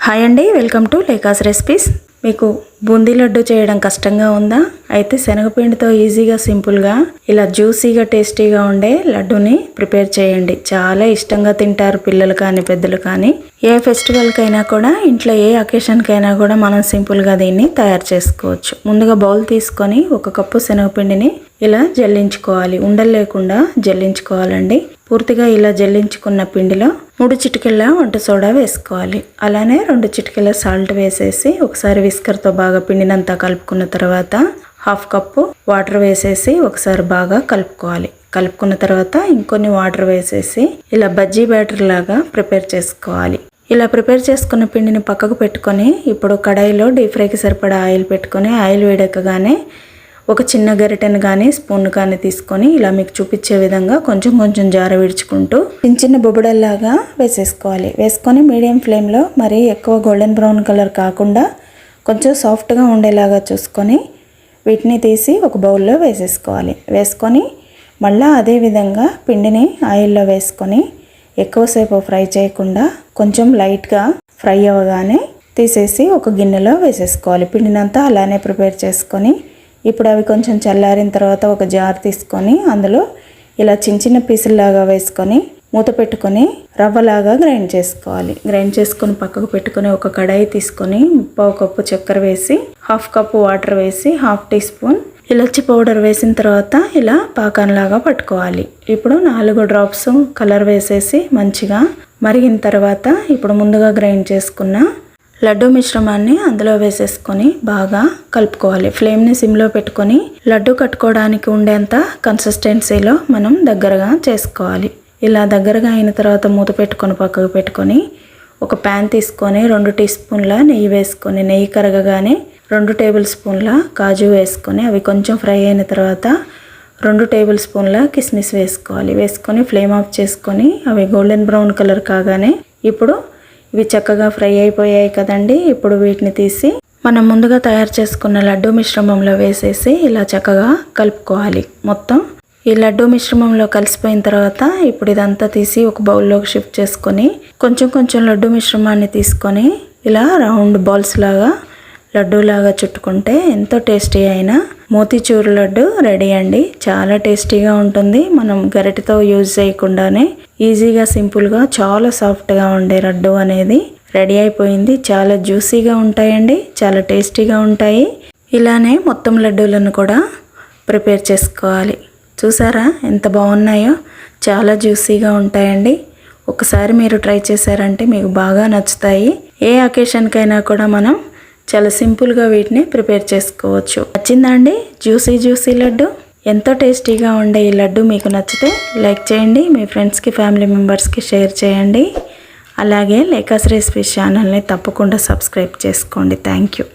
Hi అండి, welcome to లేకాస్ recipes. మీకు బూందీ లడ్డు చేయడం కష్టంగా ఉందా? అయితే శనగపిండితో ఈజీగా సింపుల్గా ఇలా జ్యూసీగా టేస్టీగా ఉండే లడ్డూని ప్రిపేర్ చేయండి. చాలా ఇష్టంగా తింటారు పిల్లలు కానీ పెద్దలు కానీ. ఏ ఫెస్టివల్కైనా కూడా ఇంట్లో ఏ అకేషన్కైనా కూడా మనం సింపుల్గా దీన్ని తయారు చేసుకోవచ్చు. ముందుగా బౌల్ తీసుకొని 1 కప్పు శనగపిండిని ఇలా జల్లించుకోవాలి. ఉండలు లేకుండా జల్లించుకోవాలండి. పూర్తిగా ఇలా జల్లించుకున్న పిండిలో 3 చిటికెళ్ళ వంట సోడా వేసుకోవాలి. అలానే 2 చిటికెళ్ళ సాల్ట్ వేసేసి ఒకసారి విస్కర్తో బాగా పిండినంతా కలుపుకున్న తర్వాత 1/2 కప్పు వాటర్ వేసేసి ఒకసారి బాగా కలుపుకోవాలి. కలుపుకున్న తర్వాత ఇంకొన్ని వాటర్ వేసేసి ఇలా బజ్జీ బ్యాటర్ లాగా ప్రిపేర్ చేసుకోవాలి. ఇలా ప్రిపేర్ చేసుకున్న పిండిని పక్కకు పెట్టుకొని ఇప్పుడు కడాయిలో డీప్ ఫ్రైకి సరిపడా ఆయిల్ పెట్టుకొని ఆయిల్ వేడెక్కగానే ఒక చిన్న గరిటెను కానీ స్పూన్ కానీ తీసుకొని ఇలా మీకు చూపించే విధంగా కొంచెం కొంచెం జార విడుచుకుంటూ చిన్న బొబ్బడల్లాగా వేసేసుకోవాలి. వేసుకొని మీడియం ఫ్లేమ్లో మరి ఎక్కువ గోల్డెన్ బ్రౌన్ కలర్ కాకుండా కొంచెం సాఫ్ట్గా ఉండేలాగా చూసుకొని వీటిని తీసి ఒక బౌల్లో వేసేసుకోవాలి. వేసుకొని మళ్ళీ అదే విధంగా పిండిని ఆయిల్లో వేసుకొని ఎక్కువసేపు ఫ్రై చేయకుండా కొంచెం లైట్గా ఫ్రై అవ్వగానే తీసేసి ఒక గిన్నెలో వేసేసుకోవాలి. పిండినంతా అలానే ప్రిపేర్ చేసుకొని ఇప్పుడు అవి కొంచెం చల్లారిన తర్వాత ఒక జార్ తీసుకొని అందులో ఇలా చిన్న పీసుల్లాగా వేసుకొని మూత పెట్టుకొని రవ్వలాగా గ్రైండ్ చేసుకోవాలి. గ్రైండ్ చేసుకొని పక్కకు పెట్టుకొని ఒక కడాయి తీసుకొని 1/2 కప్పు చక్కెర వేసి 1/2 కప్పు వాటర్ వేసి 1/2 టీ స్పూన్ ఇలాచి పౌడర్ వేసిన తర్వాత ఇలా పాకంలాగా పట్టుకోవాలి. ఇప్పుడు 4 డ్రాప్స్ కలర్ వేసేసి మంచిగా మరిగిన తర్వాత ఇప్పుడు ముందుగా గ్రైండ్ చేసుకున్న లడ్డు మిశ్రమాన్ని అందులో వేసేసుకొని బాగా కలుపుకోవాలి. ఫ్లేమ్ని సిమ్లో పెట్టుకొని లడ్డు కట్టుకోవడానికి ఉండేంత కన్సిస్టెన్సీలో మనం దగ్గరగా చేసుకోవాలి. ఇలా దగ్గరగా అయిన తర్వాత మూత పెట్టుకొని పక్కకు పెట్టుకొని ఒక ప్యాన్ తీసుకొని 2 టీ స్పూన్ల నెయ్యి వేసుకొని నెయ్యి కరగగానే 2 టేబుల్ స్పూన్ల కాజు వేసుకొని అవి కొంచెం ఫ్రై అయిన తర్వాత 2 టేబుల్ స్పూన్ల కిస్మిస్ వేసుకోవాలి. వేసుకొని ఫ్లేమ్ ఆఫ్ చేసుకొని అవి గోల్డెన్ బ్రౌన్ కలర్ కాగానే ఇప్పుడు ఇవి చక్కగా ఫ్రై అయిపోయాయి కదండి. ఇప్పుడు వీటిని తీసి మనం ముందుగా తయారు చేసుకున్న లడ్డు మిశ్రమంలో వేసేసి ఇలా చక్కగా కలుపుకోవాలి. మొత్తం ఈ లడ్డు మిశ్రమంలో కలిసిపోయిన తర్వాత ఇప్పుడు ఇదంతా తీసి ఒక బౌల్లోకి షిఫ్ట్ చేసుకొని కొంచెం కొంచెం లడ్డు మిశ్రమాన్ని తీసుకొని ఇలా రౌండ్ బాల్స్ లాగా లడ్డూలాగా చుట్టుకుంటే ఎంతో టేస్టీ అయిన మోతీచూర్ లడ్డు రెడీ అండి. చాలా టేస్టీగా ఉంటుంది. మనం గరిటెతో యూజ్ చేయకుండానే ఈజీగా సింపుల్గా చాలా సాఫ్ట్గా ఉండే లడ్డు అనేది రెడీ అయిపోయింది. చాలా జ్యూసీగా ఉంటాయండి, చాలా టేస్టీగా ఉంటాయి. ఇలానే మొత్తం లడ్డూలను కూడా ప్రిపేర్ చేసుకోవాలి. చూసారా ఎంత బాగున్నాయో? చాలా జ్యూసీగా ఉంటాయండి. ఒకసారి మీరు ట్రై చేశారంటే మీకు బాగా నచ్చుతాయి. ఏ అకేషన్కైనా కూడా మనం చాలా సింపుల్గా వీటిని ప్రిపేర్ చేసుకోవచ్చు. నచ్చిందా అండి జ్యూసీ లడ్డు? ఎంతో టేస్టీగా ఉండే ఈ లడ్డు మీకు నచ్చితే లైక్ చేయండి, మీ ఫ్రెండ్స్కి ఫ్యామిలీ మెంబర్స్కి షేర్ చేయండి. అలాగే లేకాస్ రెసిపీస్ ఛానల్ని తప్పకుండా సబ్స్క్రైబ్ చేసుకోండి. Thank you.